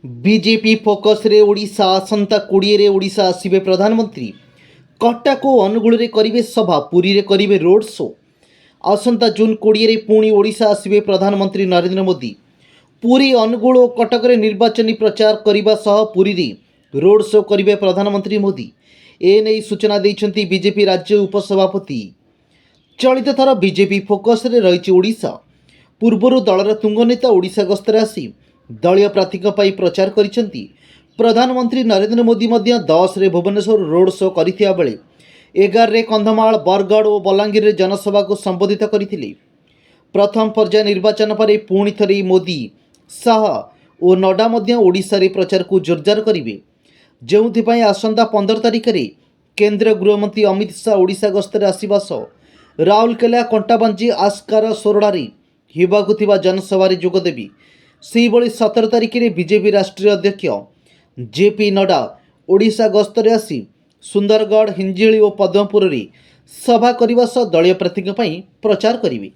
BJP focus रे ओडिशा आसंता 20 रे ओडिशा आसिबे प्रधानमंत्री। कटक और अनुगुल रे करिवे सभा, पुरी रे करिवे रोड शो। आसंता जून 20 रे पुणी ओडिशा आसिबे प्रधानमंत्री नरेंद्र मोदी। पुरी अनुगुल और कटक रे निर्वाचनी प्रचार करिबा सह पुरी रे रोड शो करिवे प्रधानमंत्री मोदी। एने सूचना दैछंती बीजेपी राज्य उपसभापति। चलित थर बीजेपी फोकस रे रहिछि ओडिशा। पूर्वरु दलर तुंग नेता ओडिशा गस्तरे आसी दलीय प्रार्थीक पाई प्रचार करिसेंती। प्रधानमंत्री नरेंद्र मोदी मध्य 10 रे भुवनेश्वर रोड शो करिथिया बेले 11 रे कंधमाल, बरगढ़ और बलांगीर रे जनसभा को संबोधित करथिले। प्रथम पर्याय निर्वाचन पर पुणी थरे मोदी, शाह और नड्डा मध्य ओडिशा रे प्रचार को जोरदार करिवे, जेउथिपाई आसंता 15 तारिख रे केंद्रीय गृहमंत्री अमित शाह ओडिशा गस्तरे आसिबा सह राउरकेला, कंटाबांजी, आस्कार, सोरडा रे हेबाकु थिबा जनसभा रे जोग देबी। सेहिभଳି 17 तारिख रे बीजेपी राष्ट्रीय अध्यक्ष जेपी नड्डा ओडिशा गस्तरे आसी सुंदरगढ़, हिंजिली और पद्मपुर रे सभा करने सह दलीय प्रार्थी प्रचार करेंगे।